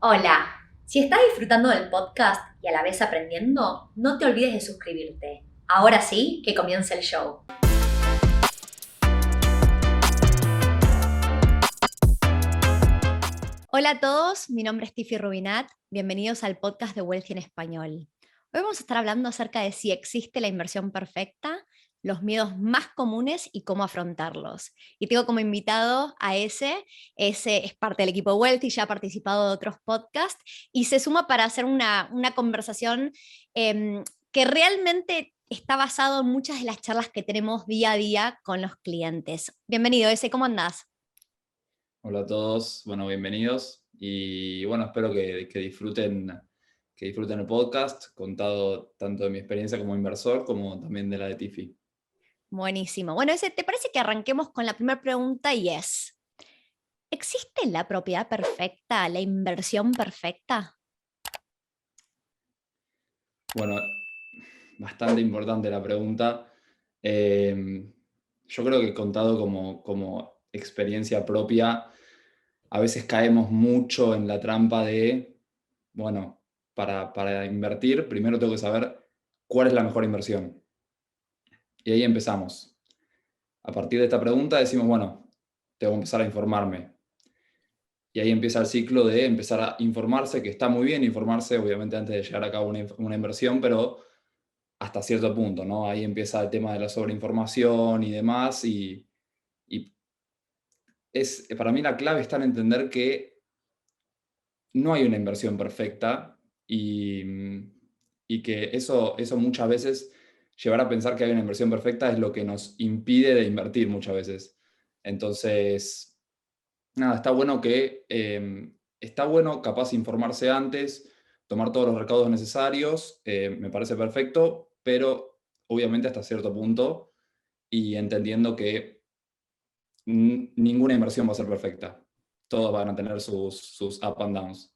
Hola, si estás disfrutando del podcast y a la vez aprendiendo, no te olvides de suscribirte. Ahora sí, que comience el show. Hola a todos, mi nombre es Tiffy Rubinat, bienvenidos al podcast de Wealthy en Español. Hoy vamos a estar hablando acerca de si existe la inversión perfecta, los miedos más comunes y cómo afrontarlos. Y tengo como invitado a ese es parte del equipo Wealthy, ya ha participado de otros podcasts y se suma para hacer una conversación que realmente está basado en muchas de las charlas que tenemos día a día con los clientes. Bienvenido, ese, ¿cómo andás? Hola a todos, bueno, bienvenidos y bueno, espero que disfruten el podcast, contado tanto de mi experiencia como inversor como también de la de Tiffy. Buenísimo. Bueno, ese, ¿te parece que arranquemos con la primera pregunta y es, ¿existe la propiedad perfecta, la inversión perfecta? Bueno, bastante importante la pregunta. Eh, yo creo que contado como experiencia propia, a veces caemos mucho en la trampa de, bueno, para invertir, primero tengo que saber cuál es la mejor inversión. Y ahí empezamos. A partir de esta pregunta decimos, bueno, tengo que empezar a informarme. Y ahí empieza el ciclo de empezar a informarse, que está muy bien informarse, obviamente antes de llegar a cabo una inversión, pero hasta cierto punto, ¿no? Ahí empieza el tema de la sobreinformación y demás, y para mí la clave está en entender que no hay una inversión perfecta y que eso muchas veces, llevar a pensar que hay una inversión perfecta es lo que nos impide de invertir muchas veces. Entonces, nada, está bueno capaz informarse antes, tomar todos los recaudos necesarios, me parece perfecto, pero obviamente hasta cierto punto y entendiendo que ninguna inversión va a ser perfecta. Todos van a tener sus up and downs.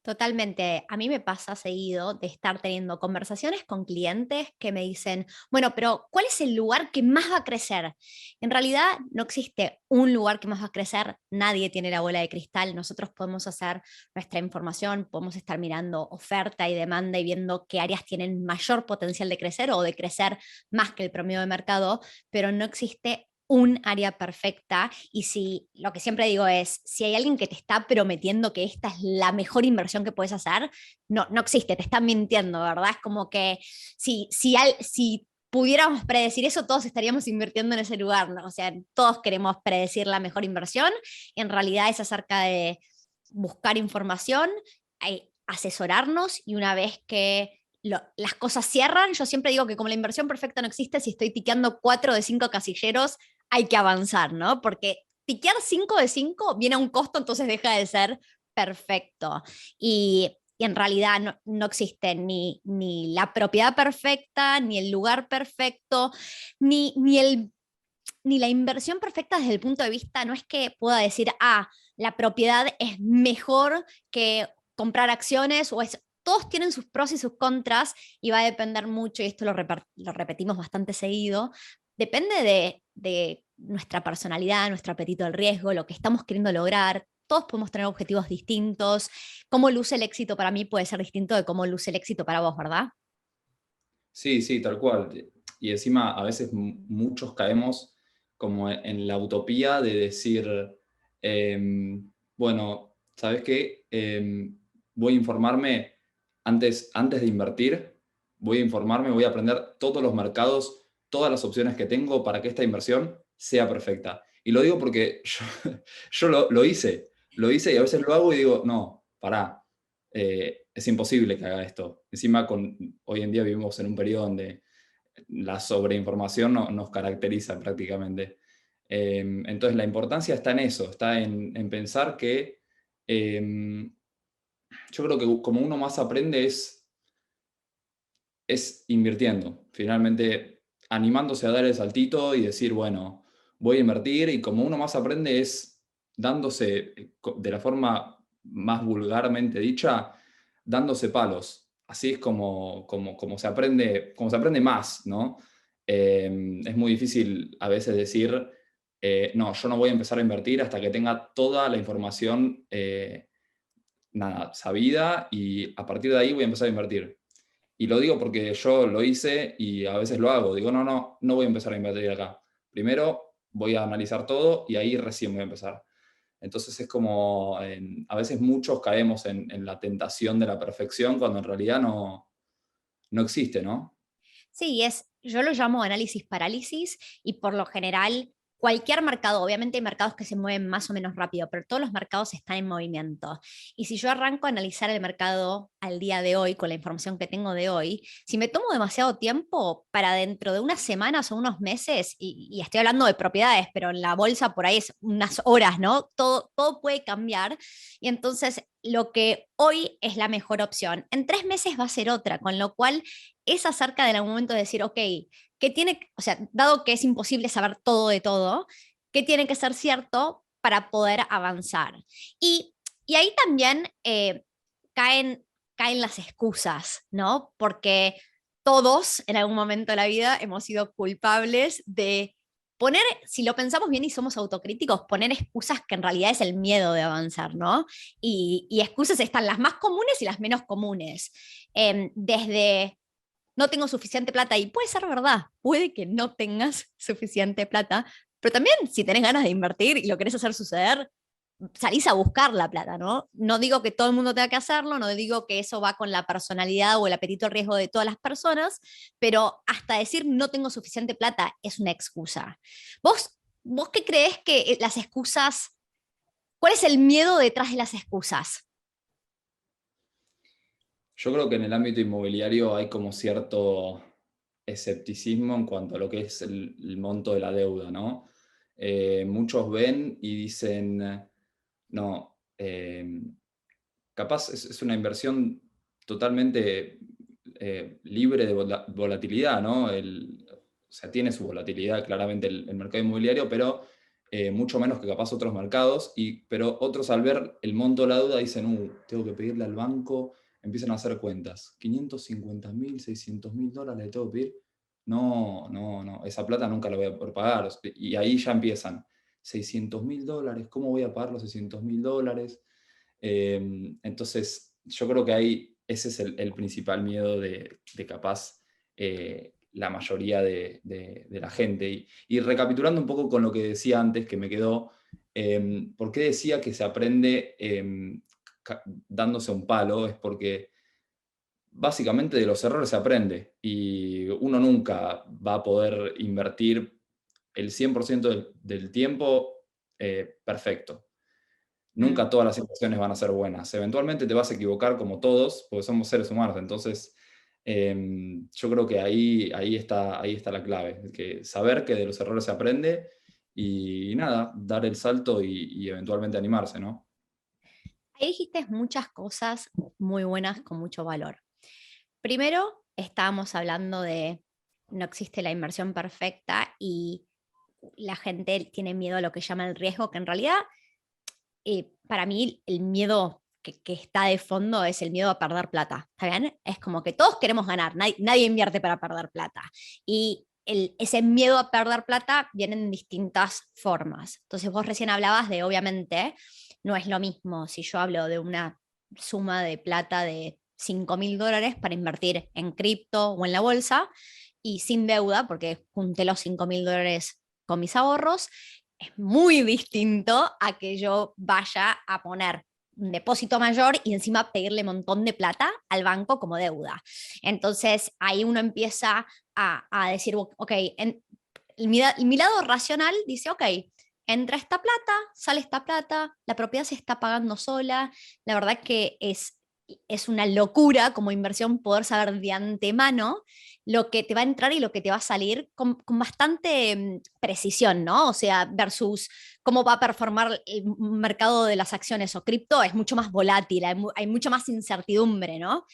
Totalmente. A mí me pasa seguido de estar teniendo conversaciones con clientes que me dicen, bueno, pero ¿cuál es el lugar que más va a crecer? En realidad no existe un lugar que más va a crecer, nadie tiene la bola de cristal, nosotros podemos hacer nuestra información, podemos estar mirando oferta y demanda y viendo qué áreas tienen mayor potencial de crecer o de crecer más que el promedio de mercado, pero no existe un área perfecta y si lo que siempre digo es, si hay alguien que te está prometiendo que esta es la mejor inversión que puedes hacer, no existe, te están mintiendo, ¿verdad? Es como que si pudiéramos predecir eso, todos estaríamos invirtiendo en ese lugar, ¿no? O sea, todos queremos predecir la mejor inversión, en realidad es acerca de buscar información, asesorarnos y una vez que las cosas cierran, yo siempre digo que como la inversión perfecta no existe, si estoy tiqueando 4 de 5 casilleros, hay que avanzar, ¿no? Porque tiquear 5 de 5 viene a un costo, entonces deja de ser perfecto. Y en realidad no existe ni la propiedad perfecta, ni el lugar perfecto, ni la inversión perfecta desde el punto de vista, no es que pueda decir, la propiedad es mejor que comprar acciones o es todos tienen sus pros y sus contras y va a depender mucho, y esto lo repetimos bastante seguido, depende de nuestra personalidad, nuestro apetito al riesgo, lo que estamos queriendo lograr. Todos podemos tener objetivos distintos. Cómo luce el éxito para mí puede ser distinto de cómo luce el éxito para vos, ¿verdad? Sí, sí, tal cual. Y encima a veces muchos caemos como en la utopía de decir, bueno, ¿sabes qué? Voy a informarme antes de invertir, voy a informarme, voy a aprender todos los mercados, todas las opciones que tengo para que esta inversión sea perfecta. Y lo digo porque yo lo hice y a veces lo hago y digo, no, pará, es imposible que haga esto. Encima, hoy en día vivimos en un periodo donde la sobreinformación nos caracteriza prácticamente. Entonces, la importancia está en eso, está en pensar que yo creo que como uno más aprende es invirtiendo. Finalmente, animándose a dar el saltito y decir, bueno, voy a invertir y como uno más aprende es dándose, de la forma más vulgarmente dicha, dándose palos. Así es como se aprende más, ¿no? Es muy difícil a veces decir, no, yo no voy a empezar a invertir hasta que tenga toda la información nada, sabida, y a partir de ahí voy a empezar a invertir. Y lo digo porque yo lo hice y a veces lo hago. Digo, no voy a empezar a invertir acá. Primero voy a analizar todo y ahí recién voy a empezar. Entonces es como, a veces muchos caemos en la tentación de la perfección cuando en realidad no existe, ¿no? Sí, yo lo llamo análisis parálisis y por lo general cualquier mercado, obviamente hay mercados que se mueven más o menos rápido, pero todos los mercados están en movimiento. Y si yo arranco a analizar el mercado al día de hoy, con la información que tengo de hoy, si me tomo demasiado tiempo para dentro de unas semanas o unos meses, y estoy hablando de propiedades, pero en la bolsa por ahí es unas horas, ¿no? Todo puede cambiar. Y entonces lo que hoy es la mejor opción, en 3 meses va a ser otra, con lo cual es acerca de algún momento de decir, ok, ¿qué tiene, o sea, dado que es imposible saber todo de todo, qué tiene que ser cierto para poder avanzar? Y ahí también caen las excusas, ¿no? Porque todos en algún momento de la vida hemos sido culpables de poner, si lo pensamos bien y somos autocríticos, poner excusas que en realidad es el miedo de avanzar, ¿no? Y excusas están las más comunes y las menos comunes. Desde no tengo suficiente plata, y puede ser verdad, puede que no tengas suficiente plata, pero también si tenés ganas de invertir y lo querés hacer suceder, salís a buscar la plata, ¿no? No digo que todo el mundo tenga que hacerlo, no digo que eso va con la personalidad o el apetito al riesgo de todas las personas, pero hasta decir no tengo suficiente plata es una excusa. ¿Vos qué crees que las excusas, cuál es el miedo detrás de las excusas? Yo creo que en el ámbito inmobiliario hay como cierto escepticismo en cuanto a lo que es el monto de la deuda, ¿no? Muchos ven y dicen, no, capaz es una inversión totalmente libre de volatilidad, ¿no? O sea, tiene su volatilidad claramente el mercado inmobiliario, pero mucho menos que capaz otros mercados, pero otros al ver el monto de la deuda dicen, tengo que pedirle al banco, empiezan a hacer cuentas, 550.000, 600.000 dólares le tengo que pedir, no, esa plata nunca la voy a poder pagar, y ahí ya empiezan, 600.000 dólares, ¿cómo voy a pagar los 600.000 dólares? Entonces, yo creo que ahí ese es el principal miedo de capaz la mayoría de la gente. Y recapitulando un poco con lo que decía antes, que me quedó, ¿por qué decía que se aprende dándose un palo? Es porque básicamente de los errores se aprende y uno nunca va a poder invertir el 100% del tiempo perfecto. Mm. Nunca todas las situaciones van a ser buenas. Eventualmente te vas a equivocar como todos, porque somos seres humanos. Entonces, yo creo que ahí está la clave, que saber que de los errores se aprende y nada, dar el salto y eventualmente animarse, ¿no? Ahí dijiste muchas cosas muy buenas con mucho valor. Primero, estábamos hablando de no existe la inversión perfecta y la gente tiene miedo a lo que llama el riesgo, que en realidad para mí el miedo que está de fondo es el miedo a perder plata. ¿Está bien? Es como que todos queremos ganar, nadie invierte para perder plata. Y ese miedo a perder plata viene en distintas formas. Entonces vos recién hablabas de, obviamente, no es lo mismo si yo hablo de una suma de plata de 5.000 dólares para invertir en cripto o en la bolsa y sin deuda, porque junté los 5.000 dólares con mis ahorros, es muy distinto a que yo vaya a poner un depósito mayor y encima pedirle un montón de plata al banco como deuda. Entonces ahí uno empieza a decir, ok, mi lado racional dice, ok, entra esta plata, sale esta plata, la propiedad se está pagando sola, la verdad que es una locura como inversión poder saber de antemano lo que te va a entrar y lo que te va a salir con bastante precisión, ¿no? O sea, versus cómo va a performar el mercado de las acciones o cripto, es mucho más volátil, hay mucha más incertidumbre, ¿no?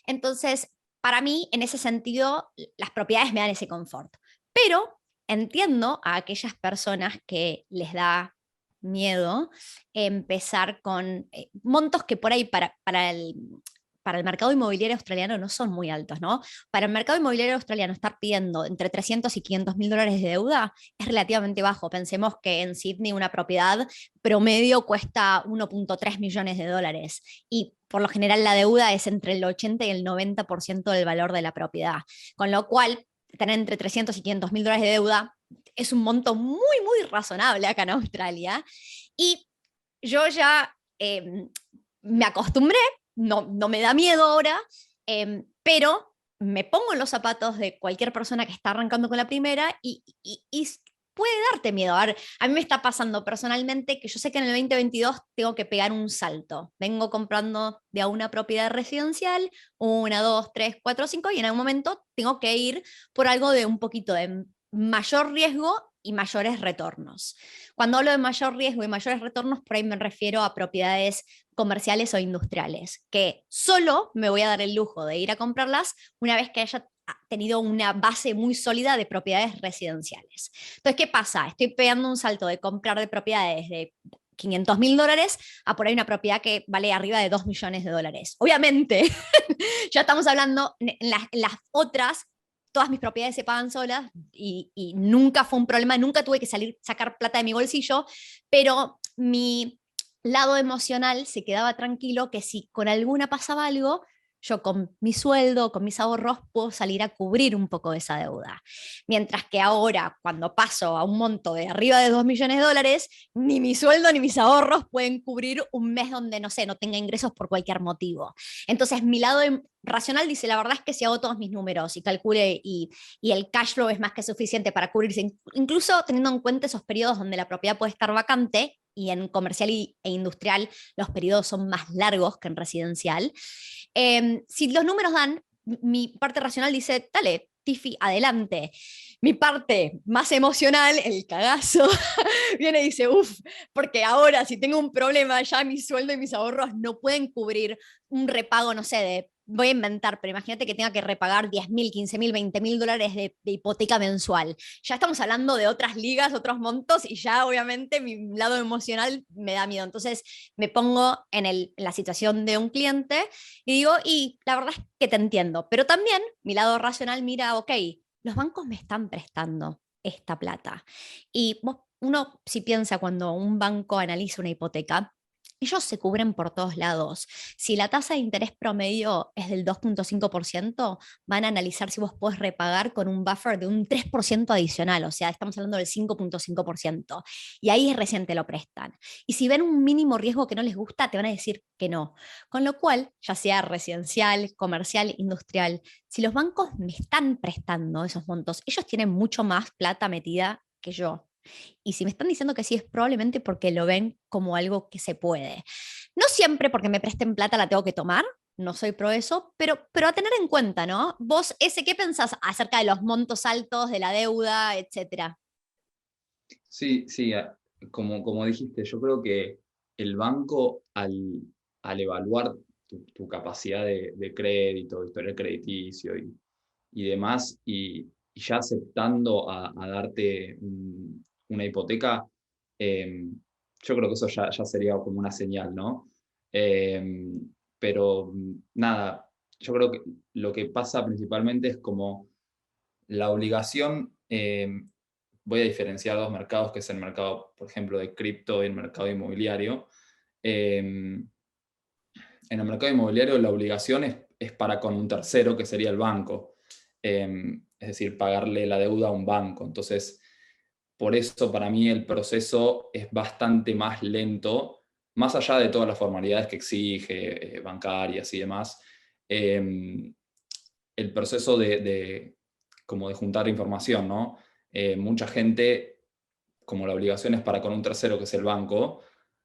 Entonces, para mí, en ese sentido, las propiedades me dan ese confort. Pero entiendo a aquellas personas que les da miedo empezar con montos que por ahí para el mercado inmobiliario australiano no son muy altos, ¿no? Para el mercado inmobiliario australiano estar pidiendo entre 300 y 500 mil dólares de deuda es relativamente bajo. Pensemos que en Sydney una propiedad promedio cuesta 1.3 millones de dólares y por lo general la deuda es entre el 80 y el 90% del valor de la propiedad, con lo cual tener entre 300 y 500 mil dólares de deuda es un monto muy, muy razonable acá en Australia. Y yo ya me acostumbré, no me da miedo ahora, pero me pongo en los zapatos de cualquier persona que está arrancando con la primera y puede darte miedo. A mí me está pasando personalmente que yo sé que en el 2022 tengo que pegar un salto. Vengo comprando de a una propiedad residencial, una, dos, tres, cuatro, cinco, y en algún momento tengo que ir por algo de un poquito de mayor riesgo y mayores retornos. Cuando hablo de mayor riesgo y mayores retornos, por ahí me refiero a propiedades comerciales o industriales, que solo me voy a dar el lujo de ir a comprarlas una vez que haya tenido una base muy sólida de propiedades residenciales. Entonces, ¿qué pasa? Estoy pegando un salto de comprar de propiedades de 500 mil dólares a por ahí una propiedad que vale arriba de 2 millones de dólares. Obviamente, ya estamos hablando en las otras todas mis propiedades se pagan solas y nunca fue un problema, nunca tuve que sacar plata de mi bolsillo, pero mi lado emocional se quedaba tranquilo que si con alguna pasaba algo, yo con mi sueldo, con mis ahorros, puedo salir a cubrir un poco de esa deuda. Mientras que ahora, cuando paso a un monto de arriba de 2 millones de dólares, ni mi sueldo ni mis ahorros pueden cubrir un mes donde, no sé, no tenga ingresos por cualquier motivo. Entonces, mi lado racional dice, la verdad es que si hago todos mis números y calcule y el cash flow es más que suficiente para cubrirse, incluso teniendo en cuenta esos periodos donde la propiedad puede estar vacante, y en comercial e industrial los periodos son más largos que en residencial. Si los números dan, mi parte racional dice, dale, Tiffy, adelante. Mi parte más emocional, el cagazo, viene y dice, uff, porque ahora si tengo un problema ya mi sueldo y mis ahorros no pueden cubrir un repago, no sé, de, voy a inventar, pero imagínate que tenga que repagar 10 mil, 15 mil, 20 mil dólares de hipoteca mensual. Ya estamos hablando de otras ligas, otros montos y ya obviamente mi lado emocional me da miedo. Entonces me pongo en la situación de un cliente y digo, y la verdad es que te entiendo, pero también mi lado racional mira, ok, los bancos me están prestando esta plata. Y uno si piensa cuando un banco analiza una hipoteca, ellos se cubren por todos lados. Si la tasa de interés promedio es del 2.5%, van a analizar si vos podés repagar con un buffer de un 3% adicional, o sea, estamos hablando del 5.5%. Y ahí recién te lo prestan. Y si ven un mínimo riesgo que no les gusta, te van a decir que no. Con lo cual, ya sea residencial, comercial, industrial, si los bancos me están prestando esos montos, ellos tienen mucho más plata metida que yo. Y si me están diciendo que sí, es probablemente porque lo ven como algo que se puede. No siempre porque me presten plata la tengo que tomar, no soy pro eso, pero a tener en cuenta, ¿no? Vos, ese, ¿qué pensás acerca de los montos altos, de la deuda, etcétera? Sí, sí, como dijiste, yo creo que el banco al evaluar tu capacidad de crédito, historial crediticio y demás, y ya aceptando a darte una hipoteca, yo creo que eso ya sería como una señal, ¿no? Pero nada, yo creo que lo que pasa principalmente es como la obligación, voy a diferenciar dos mercados, que es el mercado, por ejemplo, de cripto y el mercado inmobiliario. En el mercado inmobiliario la obligación es para con un tercero, que sería el banco. Es decir, pagarle la deuda a un banco. Entonces, por eso para mí el proceso es bastante más lento, más allá de todas las formalidades que exige, bancarias y demás. El proceso como de juntar información, ¿no? Mucha gente, como la obligación es para con un tercero que es el banco,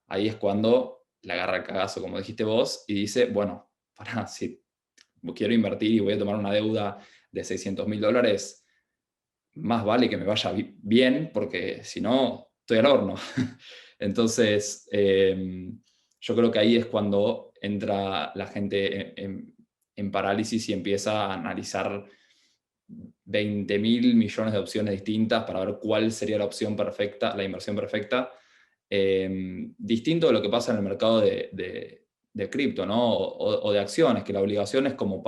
ahí es cuando le agarra el cagazo, como dijiste vos, y dice, bueno, para, si quiero invertir y voy a tomar una deuda de 600 mil dólares, más vale que me vaya bien, porque si no, estoy al horno. Entonces, yo creo que ahí es cuando entra la gente en parálisis y empieza a analizar 20 mil millones de opciones distintas para ver cuál sería la opción perfecta, la inversión perfecta. Distinto de lo que pasa en el mercado de cripto, ¿no? O de acciones, que la obligación es como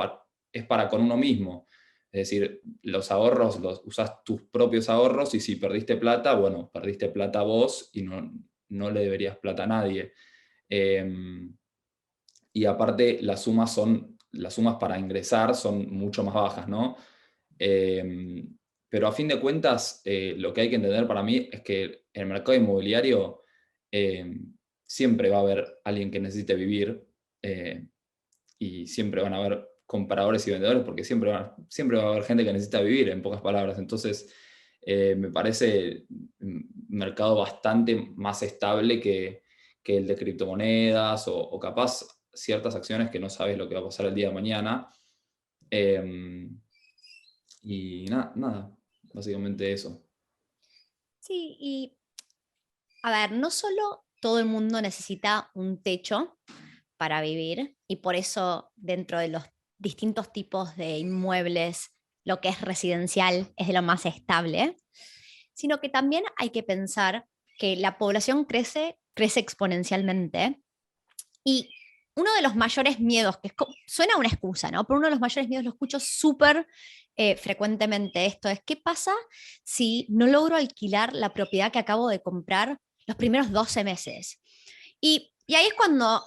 es para con uno mismo. Es decir, los ahorros, usás tus propios ahorros y si perdiste plata, bueno, perdiste plata vos y no le deberías plata a nadie. Y aparte las sumas para ingresar son mucho más bajas, ¿no? Pero a fin de cuentas, lo que hay que entender para mí es que el mercado inmobiliario siempre va a haber alguien que necesite vivir y siempre van a haber compradores y vendedores porque siempre va a haber gente que necesita vivir, en pocas palabras. Entonces, me parece un mercado bastante más estable que el de criptomonedas o capaz ciertas acciones que no sabes lo que va a pasar el día de mañana. Y nada, básicamente eso. Sí, y a ver, no solo todo el mundo necesita un techo para vivir y por eso dentro de los distintos tipos de inmuebles, lo que es residencial es de lo más estable, sino que también hay que pensar que la población crece exponencialmente y uno de los mayores miedos, suena una excusa, ¿no? Pero uno de los mayores miedos, lo escucho súper frecuentemente, esto es, ¿qué pasa si no logro alquilar la propiedad que acabo de comprar los primeros 12 meses? Y ahí es cuando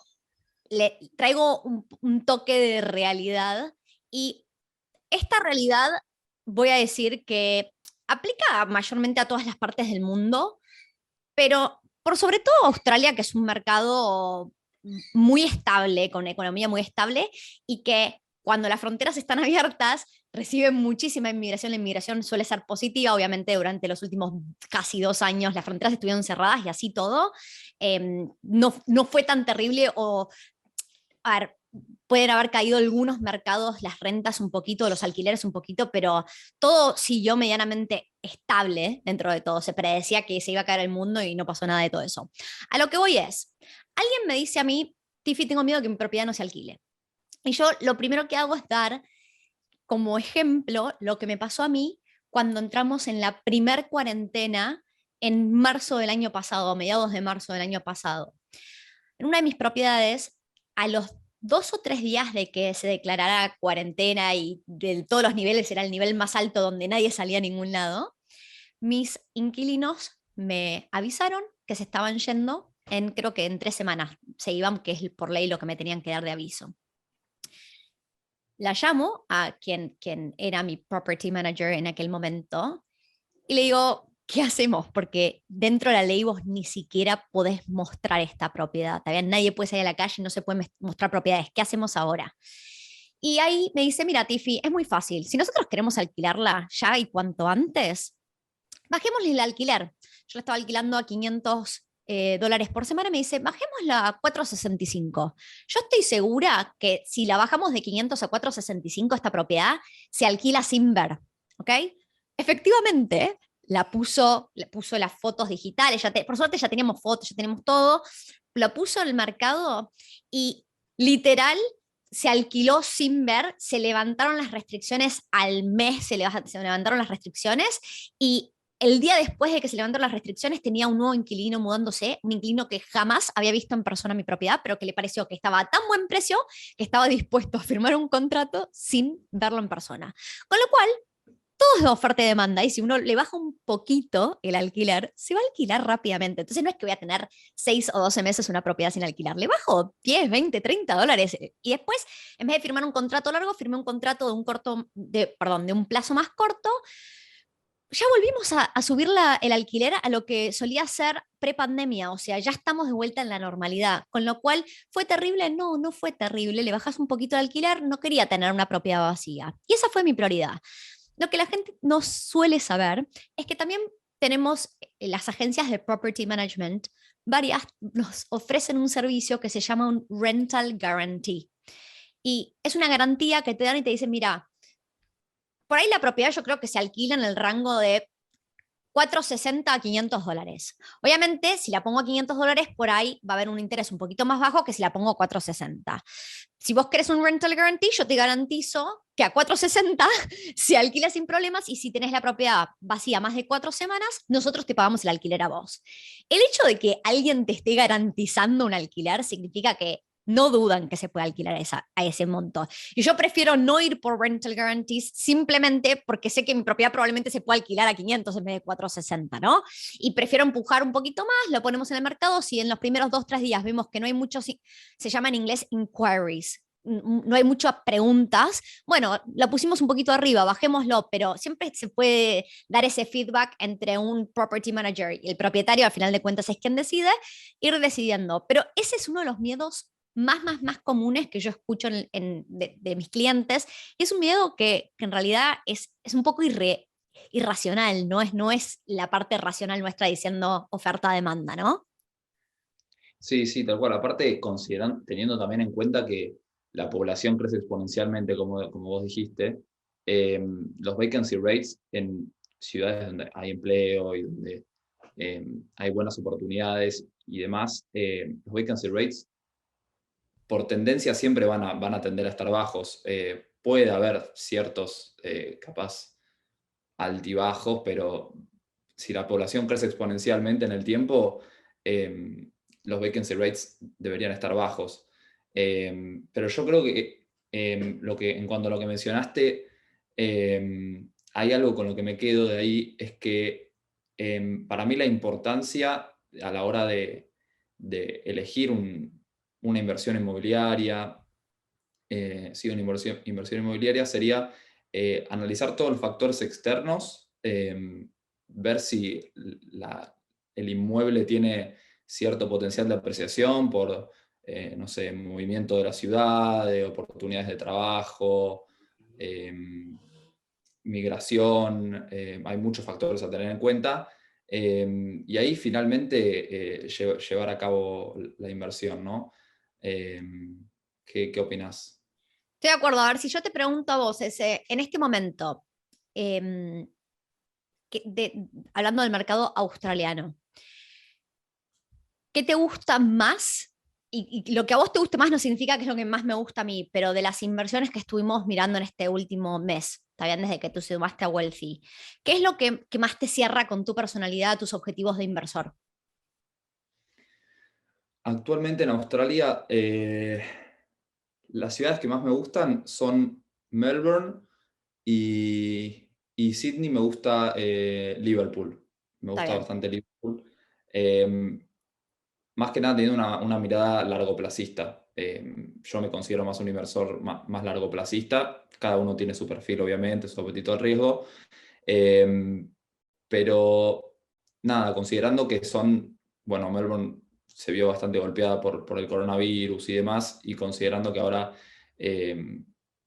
le traigo un toque de realidad y esta realidad voy a decir que aplica mayormente a todas las partes del mundo, pero por sobre todo Australia, que es un mercado muy estable, con economía muy estable, y que cuando las fronteras están abiertas reciben muchísima inmigración. La inmigración suele ser positiva, obviamente durante los últimos casi 2 años las fronteras estuvieron cerradas y así todo. No fue tan terrible o a ver, pueden haber caído algunos mercados, las rentas un poquito, los alquileres un poquito, pero todo siguió medianamente estable dentro de todo. Se predecía que se iba a caer el mundo y no pasó nada de todo eso. A lo que voy es, alguien me dice a mí, Tiffy, tengo miedo que mi propiedad no se alquile. Y yo lo primero que hago es dar como ejemplo lo que me pasó a mí cuando entramos en la primer cuarentena en marzo del año pasado, a mediados de marzo del año pasado. En una de mis propiedades, a los 2 o 3 días de que se declarara cuarentena y de todos los niveles era el nivel más alto donde nadie salía a ningún lado, mis inquilinos me avisaron que se estaban yendo creo que en 3 semanas se iban, que es por ley lo que me tenían que dar de aviso. La llamo a quien era mi property manager en aquel momento y le digo, ¿qué hacemos? Porque dentro de la ley vos ni siquiera podés mostrar esta propiedad. Todavía nadie puede salir a la calle y no se pueden mostrar propiedades. ¿Qué hacemos ahora? Y ahí me dice, mira, Tiffy, es muy fácil. Si nosotros queremos alquilarla ya y cuanto antes, bajémosle el alquiler. Yo la estaba alquilando a $500 por semana y me dice, bajémosla a 465. Yo estoy segura que si la bajamos de 500 a 465, esta propiedad se alquila sin ver. ¿Ok? Efectivamente, le puso las fotos digitales, por suerte ya teníamos fotos, ya teníamos todo, lo puso en el mercado y literal se alquiló sin ver, se levantaron las restricciones al mes, se levantaron las restricciones y el día después de que se levantaron las restricciones tenía un nuevo inquilino mudándose, un inquilino que jamás había visto en persona mi propiedad, pero que le pareció que estaba a tan buen precio que estaba dispuesto a firmar un contrato sin verlo en persona. Con lo cual, todo es oferta y demanda, y si uno le baja un poquito el alquiler, se va a alquilar rápidamente. Entonces no es que voy a tener 6 o 12 meses una propiedad sin alquilar, le bajo 10, 20, $30. Y después, en vez de firmar un contrato largo, firmé un contrato de un plazo más corto. Ya volvimos a subir el alquiler a lo que solía ser pre-pandemia, o sea, ya estamos de vuelta en la normalidad, con lo cual, ¿fue terrible? No, no fue terrible, le bajas un poquito el alquiler, no quería tener una propiedad vacía. Y esa fue mi prioridad. Lo que la gente no suele saber es que también tenemos las agencias de property management, varias nos ofrecen un servicio que se llama un rental guarantee. Y es una garantía que te dan y te dicen, mira, por ahí la propiedad yo creo que se alquila en el rango de 460 a $500. Obviamente, si la pongo a $500, por ahí va a haber un interés un poquito más bajo que si la pongo a 460. Si vos querés un rental guarantee, yo te garantizo que a 460 se alquila sin problemas y si tenés la propiedad vacía más de 4 semanas, nosotros te pagamos el alquiler a vos. El hecho de que alguien te esté garantizando un alquiler significa que no dudan que se puede alquilar a ese monto. Y yo prefiero no ir por rental guarantees simplemente porque sé que mi propiedad probablemente se puede alquilar a 500 en vez de 460, ¿no? Y prefiero empujar un poquito más, lo ponemos en el mercado. Si en los primeros 2, 3 días vemos que no hay muchos, se llama en inglés inquiries, no hay muchas preguntas, bueno, lo pusimos un poquito arriba, bajémoslo, pero siempre se puede dar ese feedback entre un property manager y el propietario, al final de cuentas es quien decide, ir decidiendo. Pero ese es uno de los miedos más comunes que yo escucho de mis clientes, y es un miedo que en realidad es un poco irracional, no es la parte racional nuestra diciendo oferta-demanda, ¿no? Sí, sí, tal cual. Aparte, teniendo también en cuenta que la población crece exponencialmente, como vos dijiste, eh, los vacancy rates en ciudades donde hay empleo y donde hay buenas oportunidades y demás, los vacancy rates por tendencia siempre van a tender a estar bajos. Puede haber ciertos, capaz, altibajos, pero si la población crece exponencialmente en el tiempo, los vacancy rates deberían estar bajos. Pero yo creo que, en cuanto a lo que mencionaste, hay algo con lo que me quedo de ahí, es que para mí la importancia a la hora de elegir una inversión inmobiliaria, sí, una inversión inmobiliaria sería analizar todos los factores externos, ver si el inmueble tiene cierto potencial de apreciación por, no sé, movimiento de la ciudad, de oportunidades de trabajo, eh, migración, hay muchos factores a tener en cuenta. Y ahí finalmente llevar a cabo la inversión, ¿no? Eh, ¿qué opinás? Estoy de acuerdo. A ver, si yo te pregunto a vos, en este momento, em, hablando del mercado australiano, ¿qué te gusta más? Y lo que a vos te guste más no significa que es lo que más me gusta a mí, pero de las inversiones que estuvimos mirando en este último mes, está bien, desde que tú sumaste a Wealthy, ¿qué es lo que más te cierra con tu personalidad, tus objetivos de inversor? Actualmente en Australia, las ciudades que más me gustan son Melbourne y Sydney. Me gusta Liverpool. Me Está gusta bien. bastante Liverpool. Eh, Más que nada teniendo una mirada largoplacista. Yo me considero más un inversor más largoplacista. Cada uno tiene su perfil, obviamente, su apetito al riesgo. Eh, pero nada, considerando que bueno, Melbourne se vio bastante golpeada por el coronavirus y demás, y considerando que ahora,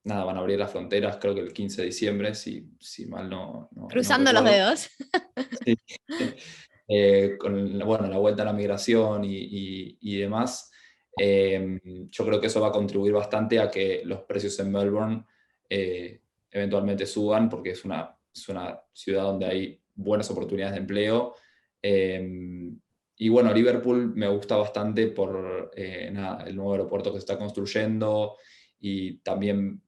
nada, van a abrir las fronteras, creo que el 15 de diciembre, si mal no Cruzando los recuerdo. dedos. Sí. Con bueno, la vuelta a la migración y demás, yo creo que eso va a contribuir bastante a que los precios en Melbourne eventualmente suban, porque es una ciudad donde hay buenas oportunidades de empleo. Y bueno, Liverpool me gusta bastante por nada, el nuevo aeropuerto que se está construyendo, y también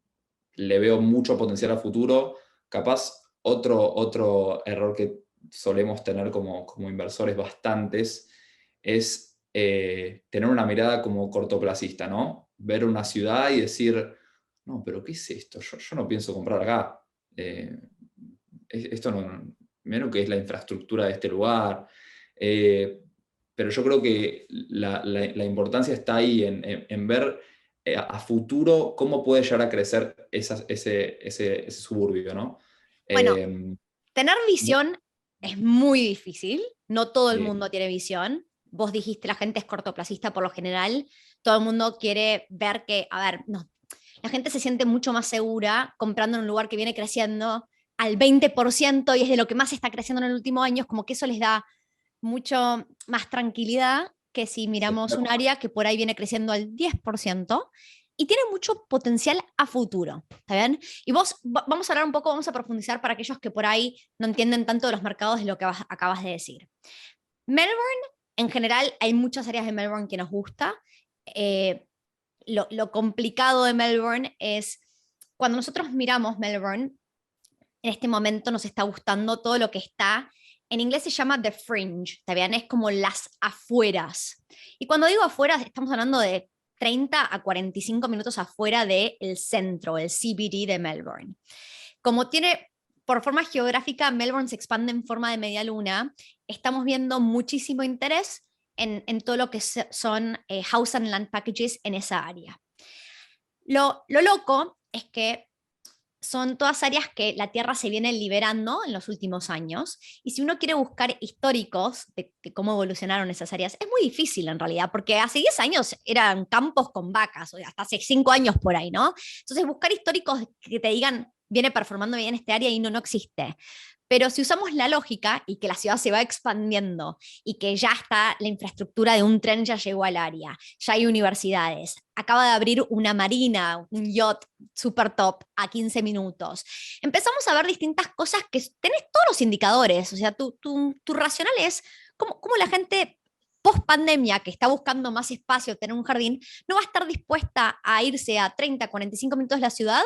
le veo mucho potencial a futuro. Capaz otro error que solemos tener como inversores bastantes es tener una mirada como cortoplacista, ¿no? Ver una ciudad y decir, no, pero ¿qué es esto? Yo no pienso comprar acá. Eh, Esto no, menos que es la infraestructura de este lugar. Eh, pero yo creo que la importancia está ahí en ver a futuro cómo puede llegar a crecer ese suburbio, ¿no? Bueno, Eh, tener visión es muy difícil, no todo el sí, mundo tiene visión. Vos dijiste, la gente es cortoplacista por lo general, todo el mundo quiere ver que, a ver, no, la gente se siente mucho más segura comprando en un lugar que viene creciendo al 20% y es de lo que más está creciendo en el último año, es como que eso les da mucho más tranquilidad que si sí, miramos un área que por ahí viene creciendo al 10% y tiene mucho potencial a futuro, ¿está bien? Y vamos a hablar un poco, vamos a profundizar para aquellos que por ahí no entienden tanto de los mercados de lo que acabas de decir. Melbourne, en general, hay muchas áreas de Melbourne que nos gusta. Eh, lo complicado de Melbourne es cuando nosotros miramos Melbourne, en este momento nos está gustando todo lo que está, en inglés se llama the fringe, ¿está bien? Es como las afueras. Y cuando digo afueras, estamos hablando de 30 a 45 minutos afuera del centro, el CBD de Melbourne. Como tiene, por forma geográfica, Melbourne se expande en forma de media luna, estamos viendo muchísimo interés en todo lo que son house and land packages en esa área. Lo loco es que son todas áreas que la Tierra se viene liberando en los últimos años, y si uno quiere buscar históricos de cómo evolucionaron esas áreas, es muy difícil en realidad, porque hace 10 años eran campos con vacas, o hasta hace 5 años por ahí, ¿no? Entonces buscar históricos que te digan, viene performando bien este área y no existe. Pero si usamos la lógica y que la ciudad se va expandiendo y que ya está la infraestructura de un tren, ya llegó al área, ya hay universidades, acaba de abrir una marina, un yacht super top a 15 minutos, empezamos a ver distintas cosas que tenés todos los indicadores. O sea, tu racional es cómo la gente post pandemia que está buscando más espacio, tener un jardín, no va a estar dispuesta a irse a 30, 45 minutos de la ciudad,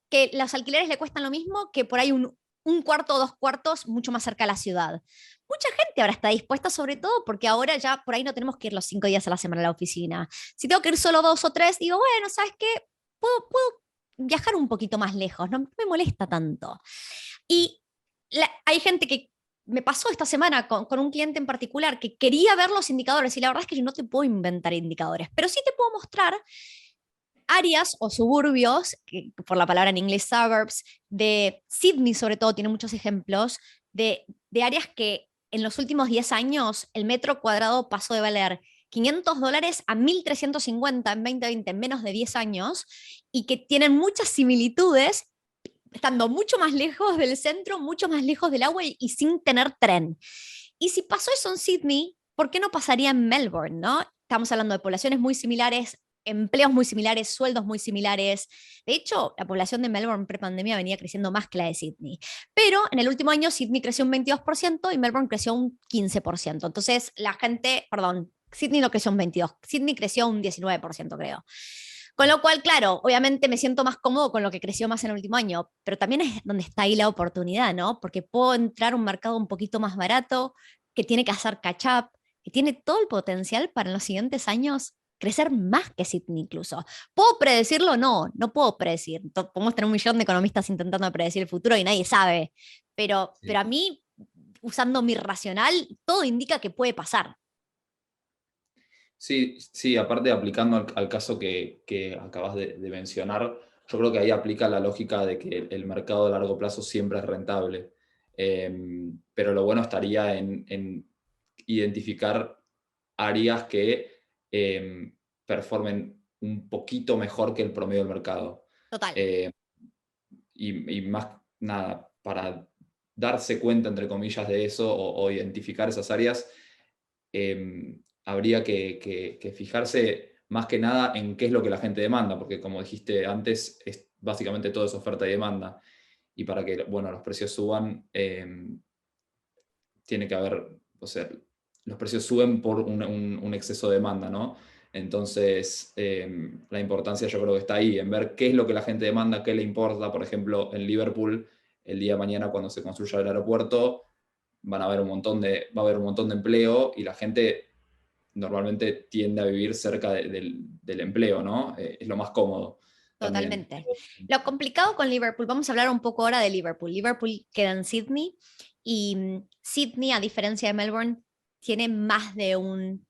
que los alquileres le cuestan lo mismo que por ahí un cuarto o 2 cuartos mucho más cerca de la ciudad. Mucha gente ahora está dispuesta, sobre todo porque ahora ya por ahí no tenemos que ir los 5 días a la semana a la oficina. Si tengo que ir solo 2 o 3, digo, bueno, ¿sabes qué? Puedo viajar un poquito más lejos, no me molesta tanto. Y hay gente que me pasó esta semana con un cliente en particular que quería ver los indicadores, y la verdad es que yo no te puedo inventar indicadores, pero sí te puedo mostrar áreas o suburbios, que por la palabra en inglés suburbs, de Sydney sobre todo, tiene muchos ejemplos, de áreas que en los últimos 10 años el metro cuadrado pasó de valer $500 a 1.350 en 2020, en menos de 10 años, y que tienen muchas similitudes, estando mucho más lejos del centro, mucho más lejos del agua y sin tener tren. Y si pasó eso en Sydney, ¿por qué no pasaría en Melbourne, no? Estamos hablando de poblaciones muy similares, empleos muy similares, sueldos muy similares. De hecho, la población de Melbourne pre-pandemia venía creciendo más que la de Sydney. Pero en el último año Sydney creció un 22% y Melbourne creció un 15%. Entonces, la gente, perdón, Sydney no creció un 22%, Sydney creció un 19%, creo. Con lo cual, claro, obviamente me siento más cómodo con lo que creció más en el último año, pero también es donde está ahí la oportunidad, ¿no? Porque puedo entrar a un mercado un poquito más barato, que tiene que hacer catch-up, que tiene todo el potencial para en los siguientes años crecer más que Sydney incluso. ¿Puedo predecirlo? No puedo predecir. Podemos tener un millón de economistas intentando predecir el futuro y nadie sabe, pero Sí. a mí, usando mi racional, todo indica que puede pasar. Sí, sí, aparte aplicando al caso que acabas de mencionar, yo creo que ahí aplica la lógica de que el mercado a largo plazo siempre es rentable. Pero lo bueno estaría en identificar áreas que performen un poquito mejor que el promedio del mercado. Total, Eh, y más nada, para darse cuenta, entre comillas, de eso o identificar esas áreas, habría que fijarse más que nada en qué es lo que la gente demanda, porque como dijiste antes, es básicamente todo es oferta y demanda. Y para que, bueno, los precios suban, tiene que haber, o sea, los precios suben por un exceso de demanda, ¿no? Entonces, la importancia yo creo que está ahí, en ver qué es lo que la gente demanda, qué le importa. Por ejemplo, en Liverpool, el día de mañana cuando se construya el aeropuerto, va a haber un montón de empleo, y la gente normalmente tiende a vivir cerca del empleo, ¿no? Es lo más cómodo también. totalmente. Lo complicado con Liverpool, vamos a hablar un poco ahora de Liverpool. Liverpool queda en Sydney y Sydney, a diferencia de Melbourne, tiene más de un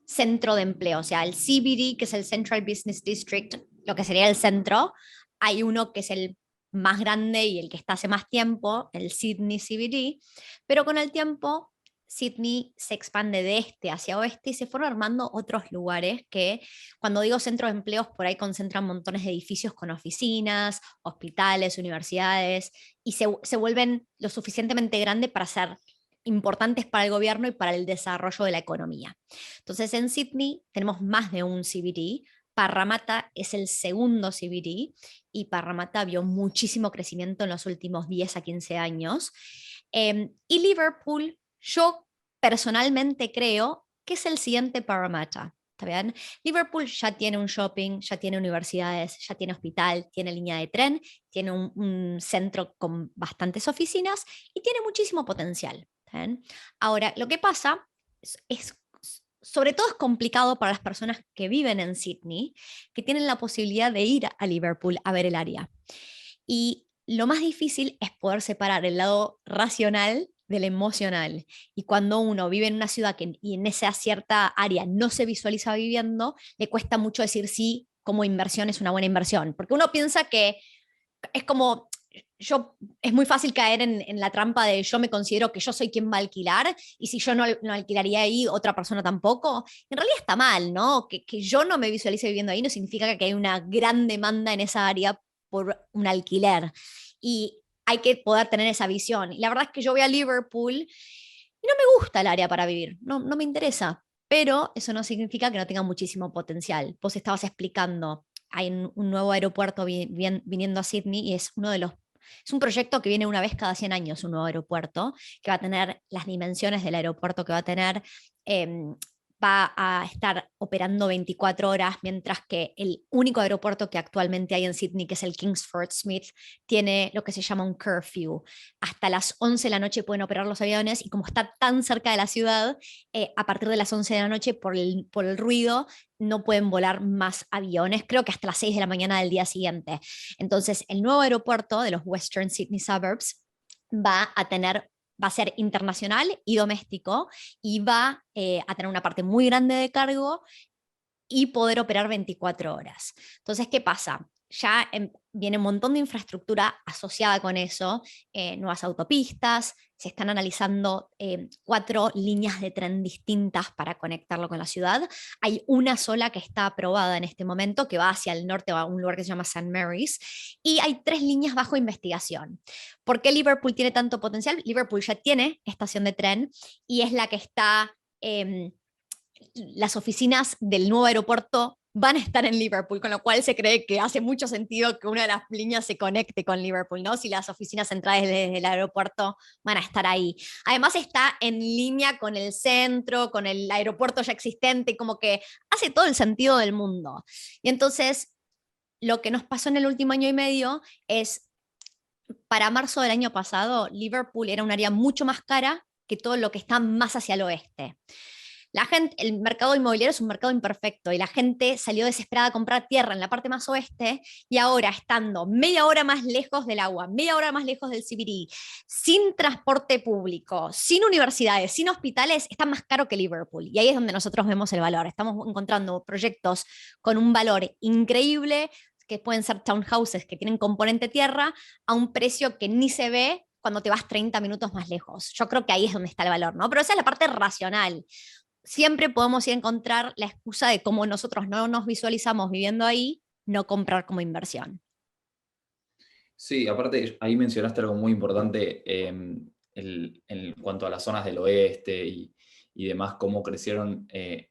centro de empleo. O sea, el CBD, que es el Central Business District, lo que sería el centro, hay uno que es el más grande y el que está hace más tiempo, el Sydney CBD, pero con el tiempo Sydney se expande de este hacia oeste y se fueron armando otros lugares que, cuando digo centro de empleos, por ahí concentran montones de edificios con oficinas, hospitales, universidades, y se vuelven lo suficientemente grandes para ser importantes para el gobierno y para el desarrollo de la economía. Entonces, en Sydney tenemos más de un CBD. Parramatta es el segundo CBD y Parramatta vio muchísimo crecimiento en los últimos 10 a 15 años. Y Liverpool, yo personalmente creo que es el siguiente Parramatta. ¿Está bien? Liverpool ya tiene un shopping, ya tiene universidades, ya tiene hospital, tiene línea de tren, tiene un centro con bastantes oficinas y tiene muchísimo potencial. ¿Está bien? Ahora, lo que pasa es sobre todo es complicado para las personas que viven en Sydney, que tienen la posibilidad de ir a Liverpool a ver el área. Y lo más difícil es poder separar el lado racional del emocional. Y cuando uno vive en una ciudad y en esa cierta área no se visualiza viviendo, le cuesta mucho decir sí, como inversión es una buena inversión. Porque uno piensa que es como, es muy fácil caer en la trampa de yo me considero que yo soy quien va a alquilar y si yo no alquilaría ahí, otra persona tampoco. En realidad está mal, ¿no? Que yo no me visualice viviendo ahí no significa que hay una gran demanda en esa área por un alquiler. Y hay que poder tener esa visión. Y la verdad es que yo voy a Liverpool y no me gusta el área para vivir, no me interesa. Pero eso no significa que no tenga muchísimo potencial. Vos estabas explicando, hay un nuevo aeropuerto viniendo a Sydney y es un proyecto que viene una vez cada 100 años, un nuevo aeropuerto, que va a tener las dimensiones del aeropuerto que va a tener, eh, va a estar operando 24 horas, mientras que el único aeropuerto que actualmente hay en Sydney, que es el Kingsford Smith, tiene lo que se llama un curfew. Hasta las 11 de la noche pueden operar los aviones y como está tan cerca de la ciudad, a partir de las 11 de la noche, por el ruido, no pueden volar más aviones, creo que hasta las 6 de la mañana del día siguiente. Entonces, el nuevo aeropuerto de los Western Sydney Suburbs va a ser internacional y doméstico y va a tener una parte muy grande de cargo y poder operar 24 horas. Entonces, ¿qué pasa? Ya viene un montón de infraestructura asociada con eso, nuevas autopistas, se están analizando 4 líneas de tren distintas para conectarlo con la ciudad. Hay una sola que está aprobada en este momento, que va hacia el norte, va a un lugar que se llama St. Mary's, y hay 3 líneas bajo investigación. ¿Por qué Liverpool tiene tanto potencial? Liverpool ya tiene estación de tren y es la que está... las oficinas del nuevo aeropuerto van a estar en Liverpool, con lo cual se cree que hace mucho sentido que una de las líneas se conecte con Liverpool, ¿no? Si las oficinas centrales del aeropuerto van a estar ahí. Además está en línea con el centro, con el aeropuerto ya existente, como que hace todo el sentido del mundo. Y entonces, lo que nos pasó en el último año y medio es, para marzo del año pasado, Liverpool era un área mucho más cara que todo lo que está más hacia el oeste. La gente, el mercado inmobiliario es un mercado imperfecto y la gente salió desesperada a comprar tierra en la parte más oeste y ahora estando media hora más lejos del agua, media hora más lejos del CBD, sin transporte público, sin universidades, sin hospitales, está más caro que Liverpool. Y ahí es donde nosotros vemos el valor. Estamos encontrando proyectos con un valor increíble, que pueden ser townhouses que tienen componente tierra, a un precio que ni se ve cuando te vas 30 minutos más lejos. Yo creo que ahí es donde está el valor, ¿no? Pero esa es la parte racional. Siempre podemos ir a encontrar la excusa de cómo nosotros no nos visualizamos viviendo ahí, no comprar como inversión. Sí, aparte ahí mencionaste algo muy importante en cuanto a las zonas del oeste y demás, cómo crecieron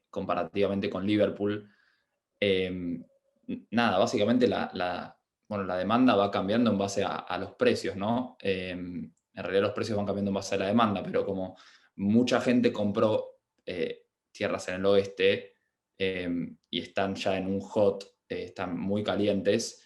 comparativamente con Liverpool. Eh, Nada, básicamente bueno, la demanda va cambiando en base a los precios, ¿no? En realidad los precios van cambiando en base a la demanda, pero como mucha gente compró tierras en el oeste y están ya en un hot, están muy calientes,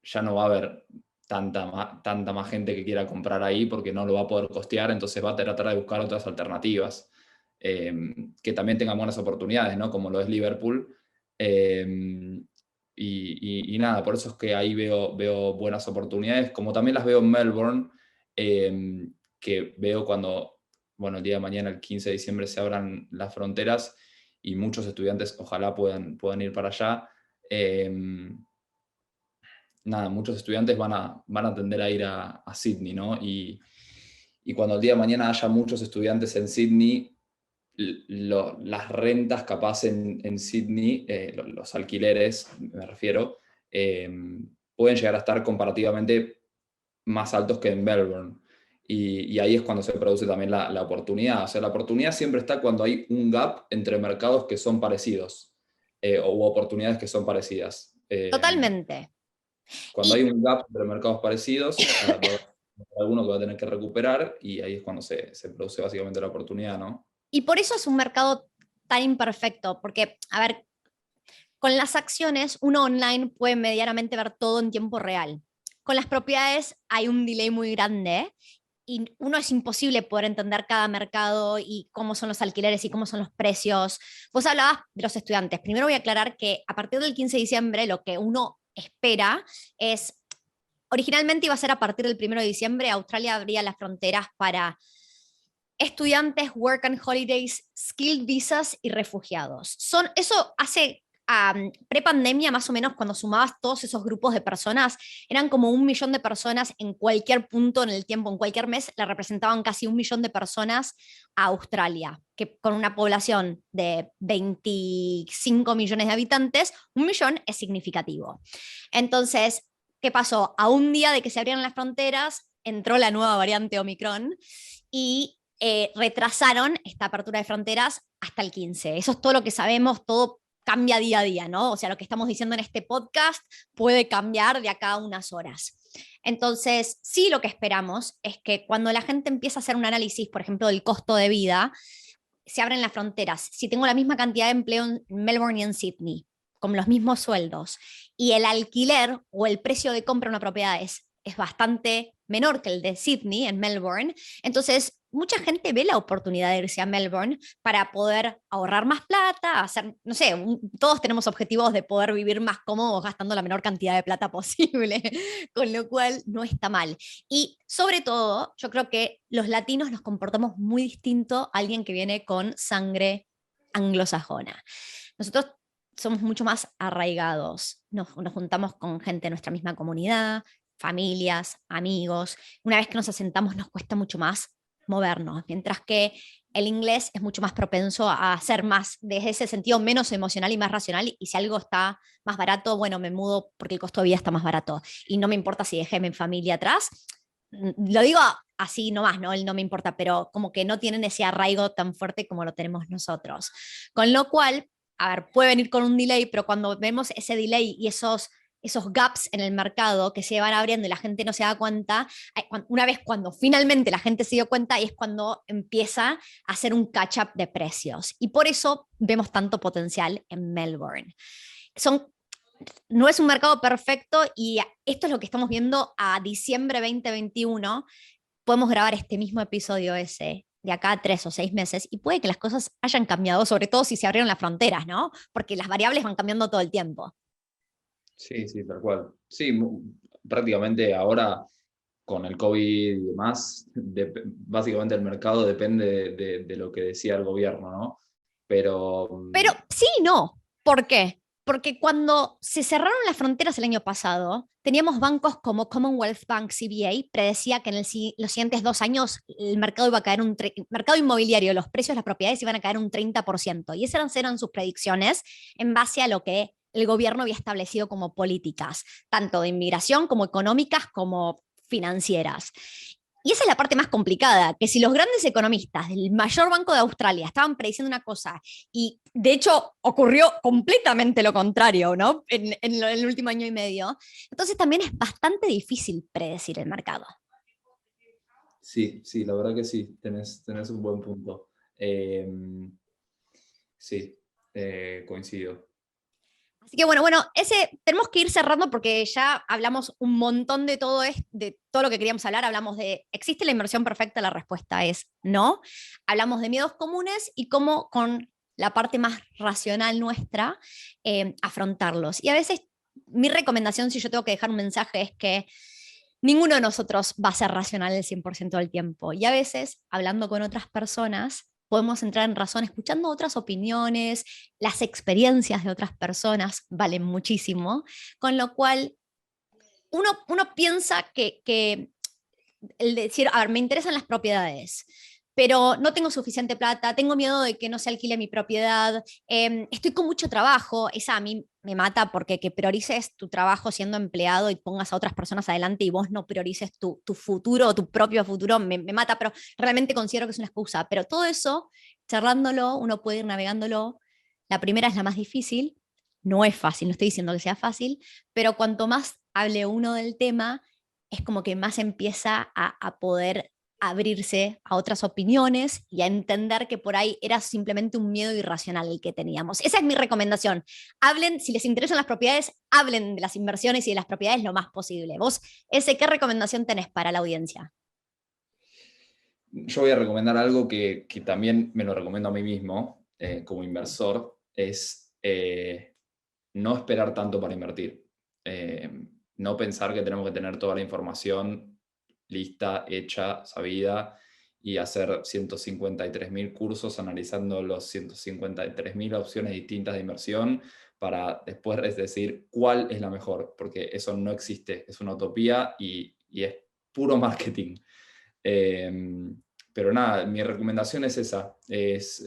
ya no va a haber tanta más gente que quiera comprar ahí porque no lo va a poder costear, entonces va a tratar de buscar otras alternativas que también tengan buenas oportunidades, ¿no? Como lo es Liverpool. Y nada, por eso es que ahí veo buenas oportunidades, como también las veo en Melbourne, que veo cuando, bueno, el día de mañana, el 15 de diciembre, se abran las fronteras y muchos estudiantes ojalá puedan ir para allá. Nada, muchos estudiantes van a tender a ir a Sydney, ¿no? Y cuando el día de mañana haya muchos estudiantes en Sydney, las rentas capaz en Sydney, los alquileres, me refiero, eh, pueden llegar a estar comparativamente más altos que en Melbourne. Y ahí es cuando se produce también la oportunidad. O sea, la oportunidad siempre está cuando hay un gap entre mercados que son parecidos o oportunidades que son parecidas. Totalmente. Cuando hay Y, un gap entre mercados parecidos, va a haber alguno que va a tener que recuperar y ahí es cuando se produce básicamente la oportunidad, ¿no? y por eso es un mercado tan imperfecto, porque, a ver, con las acciones uno online puede medianamente ver todo en tiempo real. Con las propiedades hay un delay muy grande y uno es imposible poder entender cada mercado y cómo son los alquileres y cómo son los precios. Vos hablabas de los estudiantes. Primero voy a aclarar que a partir del 15 de diciembre lo que uno espera es, originalmente iba a ser a partir del 1 de diciembre, Australia abría las fronteras para estudiantes, work and holidays, skilled visas y refugiados. Eso hace pre-pandemia, más o menos, cuando sumabas todos esos grupos de personas, eran como 1 millón de personas en cualquier punto en el tiempo, en cualquier mes, le representaban casi 1 millón de personas a Australia, que con una población de 25 millones de habitantes, 1 millón es significativo. Entonces, ¿qué pasó? A un día de que se abrieran las fronteras, entró la nueva variante Omicron y retrasaron esta apertura de fronteras hasta el 15. Eso es todo lo que sabemos, todo cambia día a día, ¿no? O sea, lo que estamos diciendo en este podcast puede cambiar de acá a unas horas. Entonces, sí, lo que esperamos es que cuando la gente empieza a hacer un análisis, por ejemplo, del costo de vida, se abren las fronteras. Si tengo la misma cantidad de empleo en Melbourne y en Sydney, con los mismos sueldos, y el alquiler o el precio de compra de una propiedad es bastante menor que el de Sydney en Melbourne, entonces mucha gente ve la oportunidad de irse a Melbourne para poder ahorrar más plata, hacer, no sé, todos tenemos objetivos de poder vivir más cómodos gastando la menor cantidad de plata posible, con lo cual no está mal. Y sobre todo, yo creo que los latinos nos comportamos muy distinto a alguien que viene con sangre anglosajona. Nosotros somos mucho más arraigados, nos juntamos con gente de nuestra misma comunidad, familias, amigos. Una vez que nos asentamos nos cuesta mucho más movernos, mientras que el inglés es mucho más propenso a ser más, desde ese sentido, menos emocional y más racional, y si algo está más barato, bueno, me mudo porque el costo de vida está más barato, y no me importa si dejé mi familia atrás. Lo digo así nomás, ¿no? Él no me importa, pero como que no tienen ese arraigo tan fuerte como lo tenemos nosotros. Con lo cual, a ver, puede venir con un delay, pero cuando vemos ese delay y esos gaps en el mercado que se van abriendo y la gente no se da cuenta, una vez cuando finalmente la gente se dio cuenta es cuando empieza a hacer un catch-up de precios. Y por eso vemos tanto potencial en Melbourne. No es un mercado perfecto y esto es lo que estamos viendo a diciembre 2021. Podemos grabar este mismo episodio ese de acá a 3 o 6 meses y puede que las cosas hayan cambiado, sobre todo si se abrieron las fronteras, ¿no? Porque las variables van cambiando todo el tiempo. Sí, sí, tal cual. Sí, prácticamente ahora con el COVID y demás, básicamente el mercado depende de lo que decía el gobierno, ¿no? Pero Pero sí y no. ¿Por qué? Porque cuando se cerraron las fronteras el año pasado, teníamos bancos como Commonwealth Bank, CBA, predecía que en los siguientes 2 años el mercado iba a caer el mercado inmobiliario, los precios de las propiedades iban a caer un 30%. Y esas eran sus predicciones en base a lo que el gobierno había establecido como políticas, tanto de inmigración como económicas como financieras. Y esa es la parte más complicada, que si los grandes economistas del mayor banco de Australia estaban prediciendo una cosa y de hecho ocurrió completamente lo contrario, ¿no? En el último año y medio, entonces también es bastante difícil predecir el mercado. sí, sí, la verdad que sí, tenés un buen punto. Sí, coincido. Así que bueno, tenemos que ir cerrando porque ya hablamos un montón de de todo lo que queríamos hablar. Hablamos de, ¿existe la inversión perfecta? La respuesta es no. Hablamos de miedos comunes y cómo con la parte más racional nuestra afrontarlos. Y a veces mi recomendación, si yo tengo que dejar un mensaje, es que ninguno de nosotros va a ser racional el 100% del tiempo. Y a veces, hablando con otras personas, podemos entrar en razón escuchando otras opiniones, las experiencias de otras personas valen muchísimo, con lo cual uno piensa que el decir, a ver, me interesan las propiedades, pero no tengo suficiente plata, tengo miedo de que no se alquile mi propiedad, estoy con mucho trabajo, esa a mí me mata porque que priorices tu trabajo siendo empleado y pongas a otras personas adelante y vos no priorices tu futuro o tu propio futuro, me mata, pero realmente considero que es una excusa. Pero todo eso, cerrándolo, uno puede ir navegándolo. La primera es la más difícil, no es fácil, no estoy diciendo que sea fácil, pero cuanto más hable uno del tema, es como que más empieza a poder abrirse a otras opiniones y a entender que por ahí era simplemente un miedo irracional el que teníamos. Esa es mi recomendación. Hablen, si les interesan las propiedades, hablen de las inversiones y de las propiedades lo más posible. Vos, ¿qué recomendación tenés para la audiencia? yo voy a recomendar algo que también me lo recomiendo a mí mismo, como inversor, es no esperar tanto para invertir. No pensar que tenemos que tener toda la información lista, hecha, sabida, y hacer 153.000 cursos analizando los 153.000 opciones distintas de inversión para después decir cuál es la mejor, porque eso no existe, es una utopía y es puro marketing. Pero nada, mi recomendación es esa, es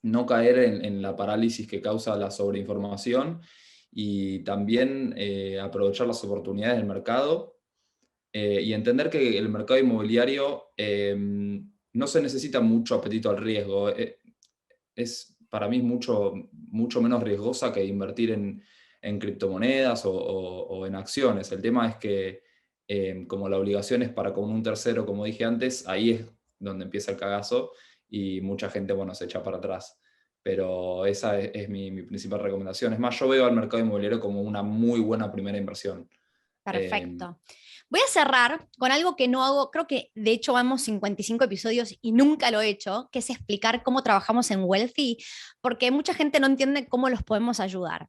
no caer en la parálisis que causa la sobreinformación y también aprovechar las oportunidades del mercado y entender que el mercado inmobiliario no se necesita mucho apetito al riesgo. Es para mí mucho, mucho menos riesgosa que invertir en criptomonedas o en acciones. El tema es que como la obligación es para con un tercero, como dije antes, ahí es donde empieza el cagazo y mucha gente, bueno, se echa para atrás. Pero esa es mi principal recomendación. Es más, yo veo al mercado inmobiliario como una muy buena primera inversión. Perfecto. Voy a cerrar con algo que no hago, creo que de hecho vamos 55 episodios y nunca lo he hecho, que es explicar cómo trabajamos en Wealthy, porque mucha gente no entiende cómo los podemos ayudar.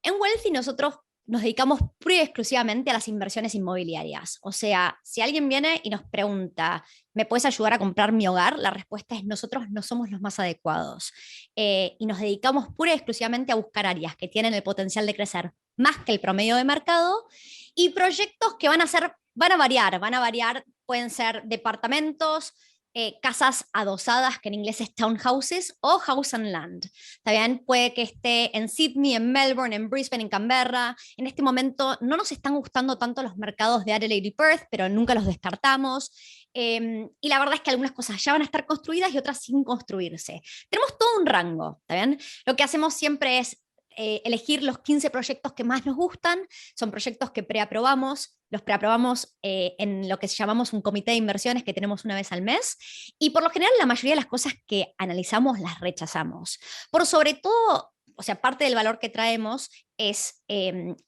En Wealthy nosotros nos dedicamos pura y exclusivamente a las inversiones inmobiliarias. O sea, si alguien viene y nos pregunta, ¿me puedes ayudar a comprar mi hogar? La respuesta es nosotros no somos los más adecuados. Y nos dedicamos pura y exclusivamente a buscar áreas que tienen el potencial de crecer más que el promedio de mercado y proyectos que van a variar, pueden ser departamentos, casas adosadas, que en inglés es townhouses, o house and land. ¿Está bien? Puede que esté en Sydney, en Melbourne, en Brisbane, en Canberra. En este momento no nos están gustando tanto los mercados de Adelaide y Perth, pero nunca los descartamos. Y la verdad es que algunas cosas ya van a estar construidas y otras sin construirse. Tenemos todo un rango, ¿está bien? Lo que hacemos siempre es elegir los 15 proyectos que más nos gustan, son proyectos que preaprobamos, los preaprobamos en lo que llamamos un comité de inversiones que tenemos una vez al mes, y por lo general la mayoría de las cosas que analizamos las rechazamos. Por sobre todo, o sea, parte del valor que traemos es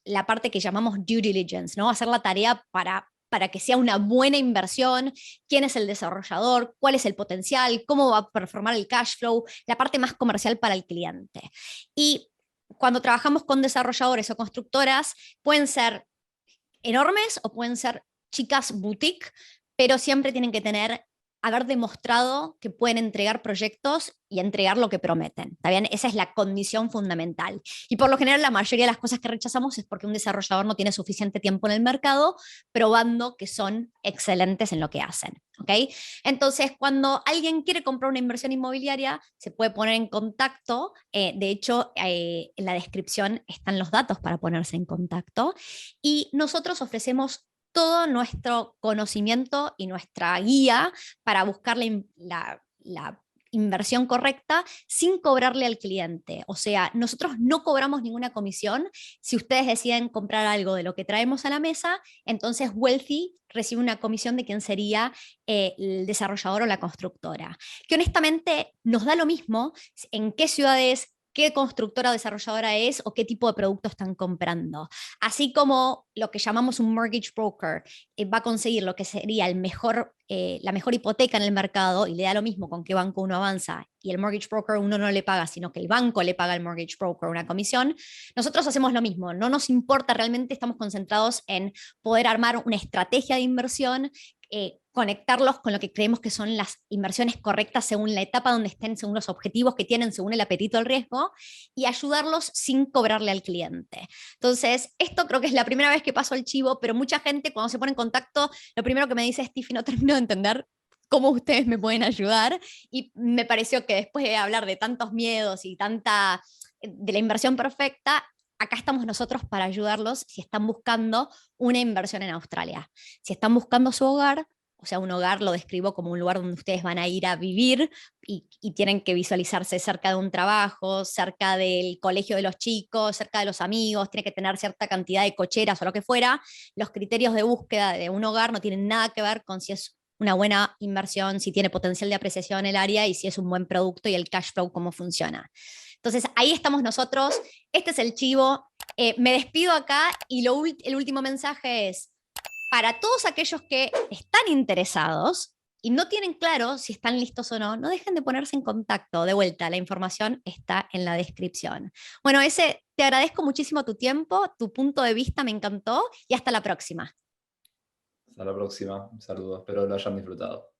la parte que llamamos due diligence, ¿no? Hacer la tarea para que sea una buena inversión, quién es el desarrollador, cuál es el potencial, cómo va a performar el cash flow, la parte más comercial para el cliente. Y cuando trabajamos con desarrolladores o constructoras, pueden ser enormes o pueden ser chicas boutique, pero siempre tienen que haber demostrado que pueden entregar proyectos y entregar lo que prometen. ¿Está bien? Esa es la condición fundamental. Y por lo general la mayoría de las cosas que rechazamos es porque un desarrollador no tiene suficiente tiempo en el mercado probando que son excelentes en lo que hacen. ¿Okay? Entonces, cuando alguien quiere comprar una inversión inmobiliaria, se puede poner en contacto. De hecho, en la descripción están los datos para ponerse en contacto. Y nosotros ofrecemos todo nuestro conocimiento y nuestra guía para buscar la inversión correcta sin cobrarle al cliente. O sea, nosotros no cobramos ninguna comisión. Si ustedes deciden comprar algo de lo que traemos a la mesa, entonces Wealthy recibe una comisión de quien sería el desarrollador o la constructora. Que honestamente nos da lo mismo en qué ciudades, qué constructora o desarrolladora es o qué tipo de producto están comprando. Así como lo que llamamos un mortgage broker va a conseguir lo que sería la mejor hipoteca en el mercado y le da lo mismo con qué banco uno avanza y el mortgage broker uno no le paga, sino que el banco le paga al mortgage broker una comisión, nosotros hacemos lo mismo. No nos importa realmente, estamos concentrados en poder armar una estrategia de inversión, conectarlos con lo que creemos que son las inversiones correctas según la etapa donde estén, según los objetivos que tienen, según el apetito al riesgo, y ayudarlos sin cobrarle al cliente. Entonces, esto creo que es la primera vez que paso el chivo, pero mucha gente cuando se pone en contacto, lo primero que me dice es, Tiffy, no termino de entender cómo ustedes me pueden ayudar, y me pareció que después de hablar de tantos miedos y de la inversión perfecta, acá estamos nosotros para ayudarlos si están buscando una inversión en Australia. Si están buscando su hogar, o sea, un hogar lo describo como un lugar donde ustedes van a ir a vivir y tienen que visualizarse cerca de un trabajo, cerca del colegio de los chicos, cerca de los amigos, tiene que tener cierta cantidad de cocheras o lo que fuera. Los criterios de búsqueda de un hogar no tienen nada que ver con si es una buena inversión, si tiene potencial de apreciación en el área y si es un buen producto y el cash flow cómo funciona. Entonces, ahí estamos nosotros. Este es el chivo. Me despido acá y el último mensaje es, para todos aquellos que están interesados y no tienen claro si están listos o no, no dejen de ponerse en contacto. De vuelta, la información está en la descripción. Bueno, te agradezco muchísimo tu tiempo, tu punto de vista me encantó y hasta la próxima. Hasta la próxima. Un saludo. Espero lo hayan disfrutado.